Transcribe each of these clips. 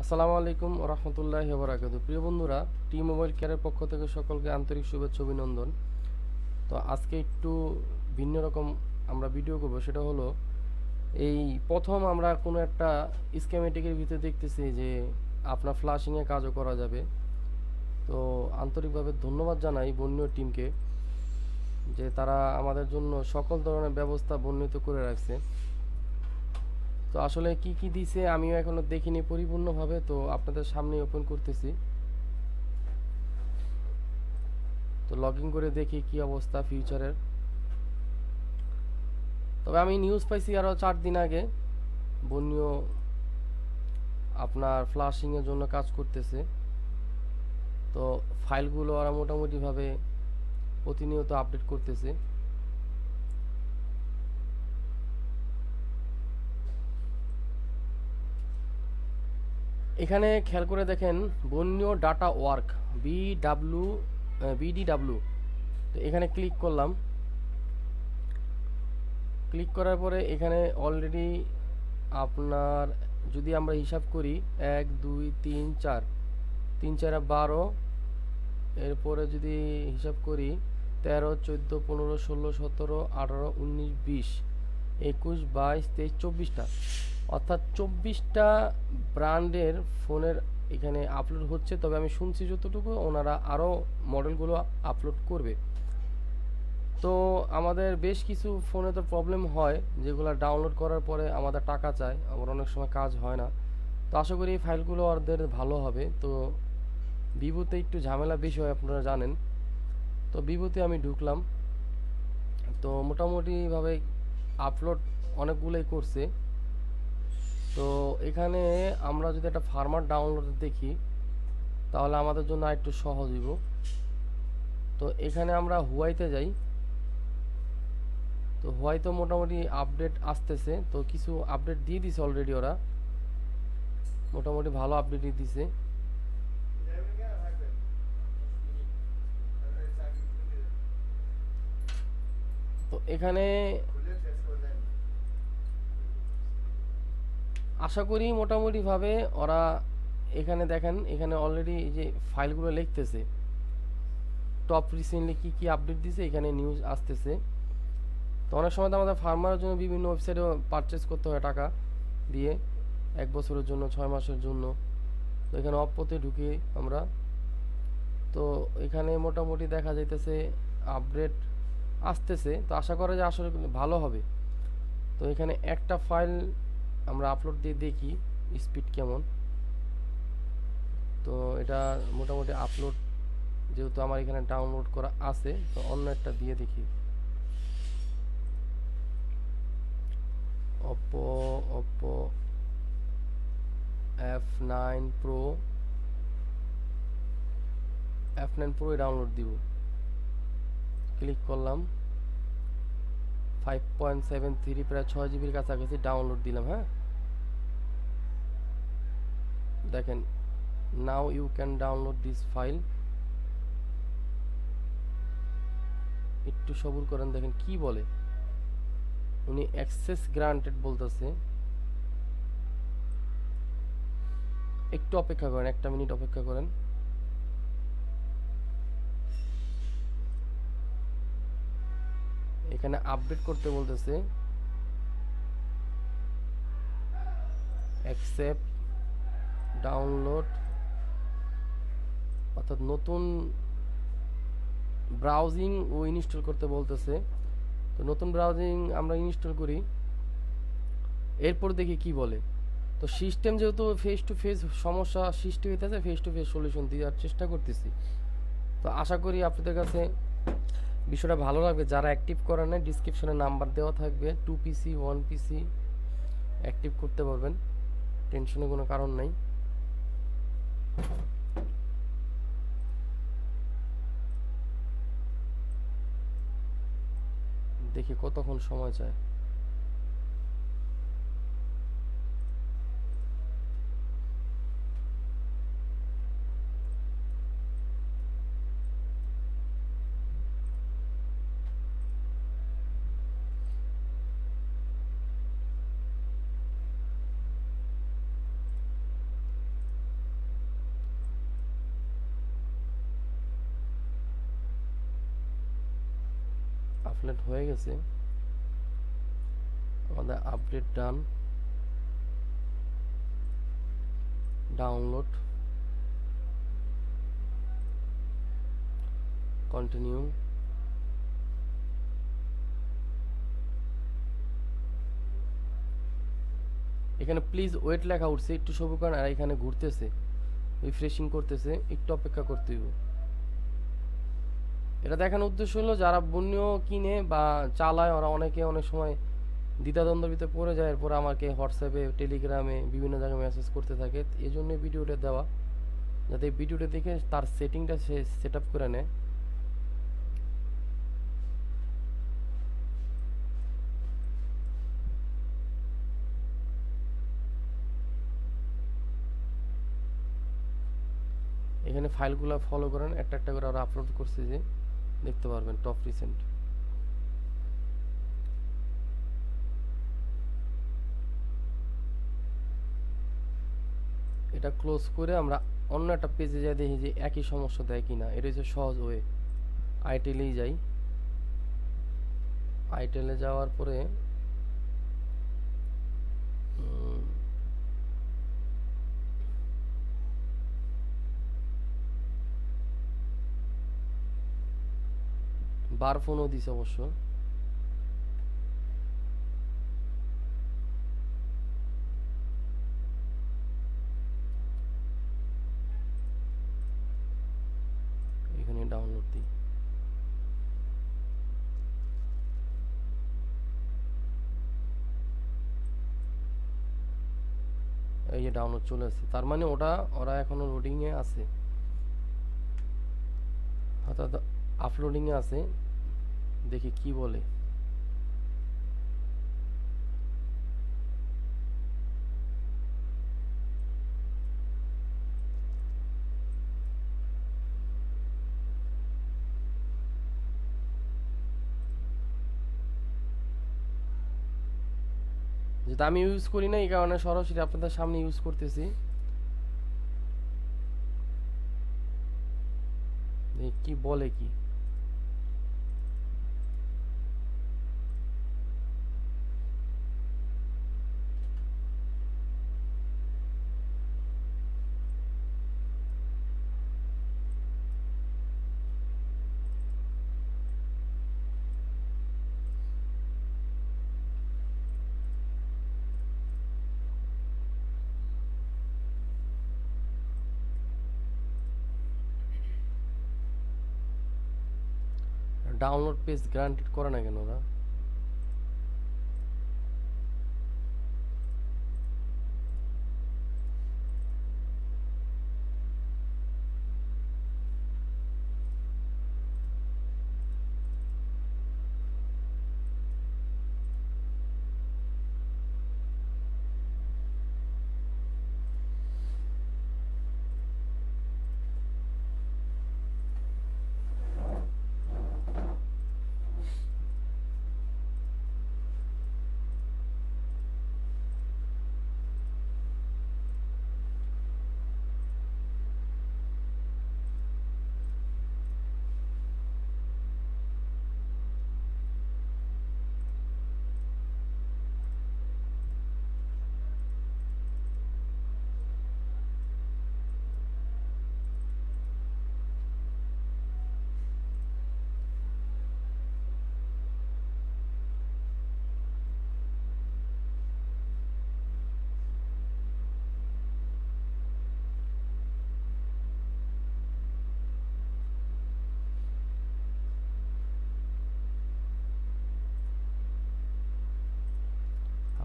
আসসালামু আলাইকুম ওয়া রাহমাতুল্লাহি ওয়া বারাকাতুহু। প্রিয় বন্ধুরা, টি মোবাইল কেয়ারের পক্ষ থেকে সকলকে আন্তরিক শুভেচ্ছা অভিনন্দন। তো আজকে একটু ভিন্ন রকম আমরা ভিডিও করব, সেটা হলো এই প্রথম আমরা কোনো একটা স্কেমেটিকের ভিতরে দেখতেছি যে আপনার ফ্লাশিংয়ে কাজও করা যাবে। তো আন্তরিকভাবে ধন্যবাদ জানাই বর্ণীয় টিমকে যে তারা আমাদের জন্য সকল ধরনের ব্যবস্থা বর্ণিত করে রাখছে। তো আসলে কি কি দিছে আমিও এখনো দেখিনি পরিপূর্ণভাবে, তো আপনাদের সামনে ওপেন করতেছি। তো লগ ইন করে দেখি কি অবস্থা ফিউচারের। তবে আমি নিউজ পাইছি আরও 4 দিন আগে বন্যীয় আপনার ফ্লাশিংয়ের জন্য কাজ করতেছে। তো ফাইলগুলো ওরা মোটামুটিভাবে প্রতিনিয়ত আপডেট করতেছে। এখানে খেয়াল করে দেখেন বন্যীয় ডাটা ওয়ার্ক বিডিডাব্লিউ। তো এখানে ক্লিক করলাম। ক্লিক করার পরে এখানে অলরেডি আপনার যদি আমরা হিসাব করি 1 2 3 4 3 4 12, এরপরে যদি হিসাব করি 13 14 15 16 17 18 19 20 21 22 23 24টা, অর্থাৎ 24টা ব্র্যান্ডের ফোনের এখানে আপলোড হচ্ছে। তবে আমি শুনছি যতটুকু ওনারা আরও মডেলগুলো আপলোড করবে। তো আমাদের বেশ কিছু ফোনে তো প্রবলেম হয়, যেগুলো ডাউনলোড করার পরে আমাদের টাকা চায়, আবার অনেক সময় কাজ হয় না। তো আশা করি এই ফাইলগুলো ওদের ভালো হবে। তো ভিভোতে একটু ঝামেলা বেশি হয়, আপনারা জানেন। তো ভিভোতে আমি ঢুকলাম। তো মোটামুটিভাবে আপলোড অনেকগুলোই করছে। তো এখানে আমরা যদি একটা ফার্মার ডাউনলোড দেখি তাহলে আমাদের জন্য একটু সহজ হইব। তো এখানে আমরা হুয়াইতে যাই। তো হুয়াইতে মোটামুটি আপডেট আসতেছে, তো কিছু আপডেট দিয়ে দিছে অলরেডি ওরা, মোটামুটি ভালো আপডেটই দিছে। তো এখানে আশা করি মোটামুটিভাবে ওরা এখানে দেখেন, এখানে অলরেডি এই যে ফাইলগুলো লিখতেছে টপ রিসেন্টলি কি কি আপডেট দিছে, এখানে নিউজ আসতেছে। তো অনেক সময় তো আমাদের ফার্মারের জন্য বিভিন্ন ওয়েবসাইটে পারচেস করতে হয় টাকা দিয়ে, 1 বছরের জন্য 6 মাসের জন্য। তো এখানে অপতে ঢুকি আমরা। তো এখানে মোটামুটি দেখা যাইতেছে আপডেট আসতেছে। তো আশা করা যায় আসলে ভালো হবে। তো এখানে একটা ফাইল আমরা আপলোড দিয়ে দেখি স্পিড কেমন। তো এটা মোটামুটি আপলোড যেহেতু আমার এখানে ডাউনলোড করা আছে, তো অন্য একটা দিয়ে দেখি। Oppo Oppo F9 Pro F9 Pro download দিব। ক্লিক করলাম। 5.73 প্রায় 6 জিবির কাছাকাছি ডাউনলোড দিলাম। হ্যাঁ, দেখেন now you can download this file. একটু সবুর করেন, দেখেন কি বলে। উনি অ্যাক্সেস গ্রান্টেড বলতেছে। একটু অপেক্ষা করেন, 1 মিনিট অপেক্ষা করেন। এখানে আপডেট করতে বলতেছে, অ্যাকসেপ্ট ডাউনলোড, অর্থাৎ নতুন ব্রাউজিং ও ইনস্টল করতে বলতেছে। তো নতুন ব্রাউজিং আমরা ইনস্টল করি, এরপর দেখি কি বলে। তো সিস্টেম যেহেতু ফেস টু ফেস সমস্যা সৃষ্টি হইতেছে, ফেস টু ফেস সলিউশন দেওয়ার চেষ্টা করতেছি। তো আশা করি আপনাদের কাছে বিষয়টা ভালো লাগবে। যারা অ্যাক্টিভ করেন না, ডিসক্রিপশনে নাম্বার দেওয়া থাকবে, 2 PC 1 PC অ্যাক্টিভ করতে পারবেন, টেনশনের কোনো কারণ নাই। দেখি কতক্ষণ সময় চায়। আপলোড হয়ে গেছে, আমাদের আপডেট ডান, ডাউনলোড, কন্টিনিউ। এখানে প্লিজ ওয়েট লেখা উঠছে, একটু সবুজ কারণ, আর এখানে ঘুরতেছে, রিফ্রেশিং করতেছে, একটু অপেক্ষা করতে হইব। এটা দেখানোর উদ্দেশ্য হলো যারা বন্যও কিনে বা চালায় ওরা অনেকে অনেক সময় দ্বিধাদ্বন্দ্বের ভিতরে পড়ে যায়, এরপর আমাকে হোয়াটসঅ্যাপে, টেলিগ্রামে বিভিন্ন জায়গায় মেসেজ করতে থাকে। এই জন্য ভিডিওটা দেওয়া, যাতে এই ভিডিওটা দেখে তার সেটিংটা সে সেট আপ করে নেয়। এখানে ফাইলগুলো ফলো করেন, একটা একটা করে ওরা আপলোড করছে, যে দেখতে পারবেন টপ রিসেন্ট। এটা ক্লোজ করে আমরা অন্য একটা পেজে যাই, দেখি যে একই সমস্যা দেয় কিনা। এটা হচ্ছে সহজ ওয়ে। আইটেলেই যাই, আইটেলে যাওয়ার পরে বার ফোনও দিছে অবশ্য। এখানে ডাউনলোড দিই, এই যে ডাউনলোড চলে আসছে, তার মানে ওরা এখনো লোডিংয়ে আছে, অর্থাৎ আপলোডিংয়ে আছে। দেখি কি বলে। যেটা আমি ইউজ করি না, এই কারণে সরাসরি আপনাদের সামনে ইউজ করতেছি। কি বলে কি, ডাউনলোড পেজ গ্রান্টেড করে না কেন ওরা?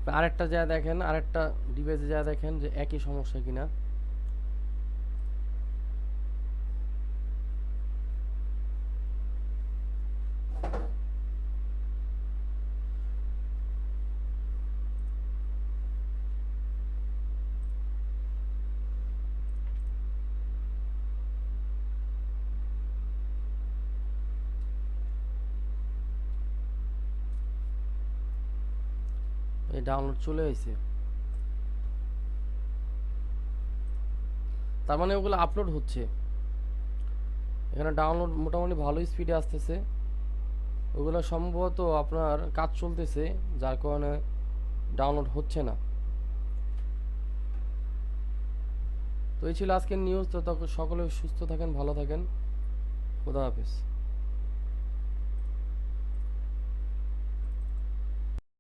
আপনি আরেকটা যা দেখেন, আরেকটা ডিভাইসে যা দেখেন যে একই সমস্যা কিনা। এই ডাউনলোড চলে আসছে, তার মানে ওগুলো আপলোড হচ্ছে। এখানে ডাউনলোড মোটামুটি ভালো স্পিডে আসতেছে। ওগুলো সম্ভবত আপনার কাজ চলতেছে, যার কারণে ডাউনলোড হচ্ছে না। তো এই ছিল আজকের নিউজ। তো সকলে সুস্থ থাকেন, ভালো থাকেন, খুদা হাফেজ।